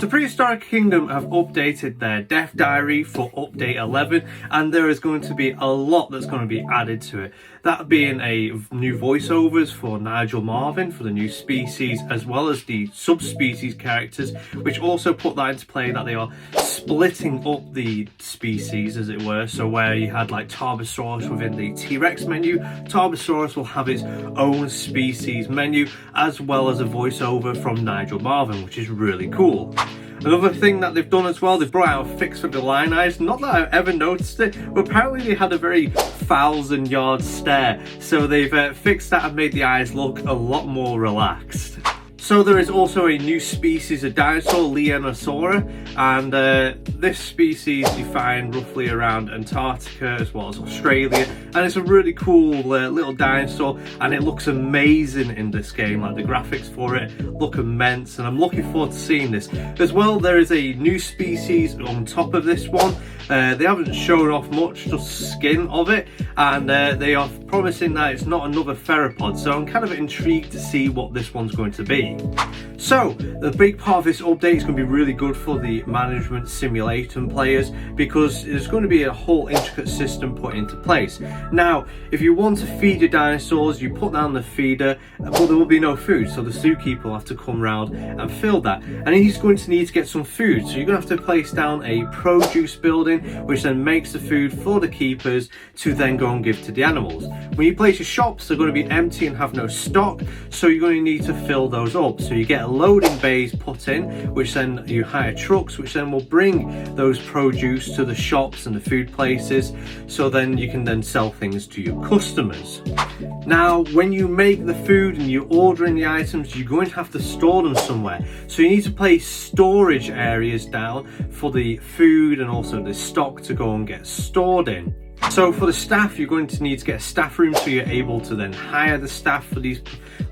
The Prehistoric Kingdom have updated their death diary for update 11, and there is going to be a lot that's going to be added to it. That being a new voiceovers for Nigel Marvin for the new species, as well as the subspecies characters, which also put that into play that they are splitting up the species, as it were. So where you had like Tarbosaurus within the T-Rex menu, Tarbosaurus will have its own species menu, as well as a voiceover from Nigel Marvin, which is really cool. Another thing that they've done as well, they've brought out a fix for the lion eyes. Not that I've ever noticed it, but apparently they had a very 1,000-yard stare. So they've fixed that and made the eyes look a lot more relaxed. So there is also a new species of dinosaur, Leonosaura, and this species you find roughly around Antarctica as well as Australia, and it's a really cool little dinosaur, and it looks amazing in this game. Like the graphics for it look immense, and I'm looking forward to seeing this. As well, there is a new species on top of this one. They haven't shown off much, just skin of it, and they are promising that it's not another theropod, so I'm kind of intrigued to see what this one's going to be. So the big part of this update is going to be really good for the management simulation players, because there's going to be a whole intricate system put into place. Now, if you want to feed your dinosaurs, you put down the feeder, but there will be no food, so the zookeeper will have to come round and fill that, and he's going to need to get some food, so you're going to have to place down a produce building, which then makes the food for the keepers to then go and give to the animals. When you place your shops, they're going to be empty and have no stock, so you're going to need to fill those up. So you get loading bays put in, which then you hire trucks, which then will bring those produce to the shops and the food places, so then you can then sell things to your customers. Now, when you make the food and you're ordering the items, you're going to have to store them somewhere. So you need to place storage areas down for the food and also the stock to go and get stored in. So for the staff, you're going to need to get a staff room, so you're able to then hire the staff for these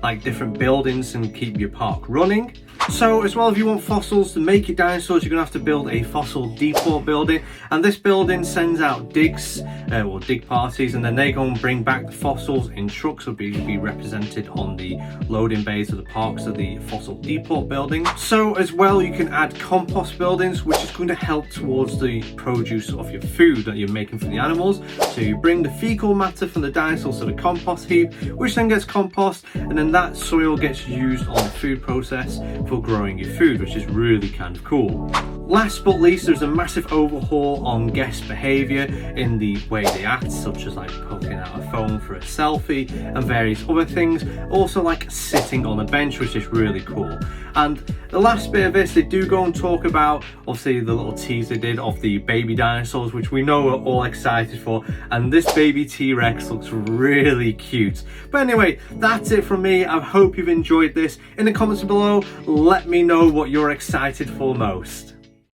like different buildings and keep your park running. So as well, if you want fossils to make your dinosaurs, you're going to have to build a fossil depot building, and this building sends out digs or dig parties, and then they go and bring back the fossils in trucks, will be represented on the loading bays of the parks of the fossil depot building. So as well, you can add compost buildings, which is going to help towards the produce of your food that you're making for the animals. So you bring the fecal matter from the dinosaurs to the compost heap, which then gets compost, and then that soil gets used on the food process for growing your food, which is really kind of cool. Last but least, there's a massive overhaul on guest behaviour in the way they act, such as like poking out a phone for a selfie and various other things. Also like sitting on a bench, which is really cool. And the last bit of this, they do go and talk about obviously the little tease they did of the baby dinosaurs, which we know we're all excited for, and this baby T-Rex looks really cute. But anyway, that's it from me. I hope you've enjoyed this. In the comments below, let me know what you're excited for most.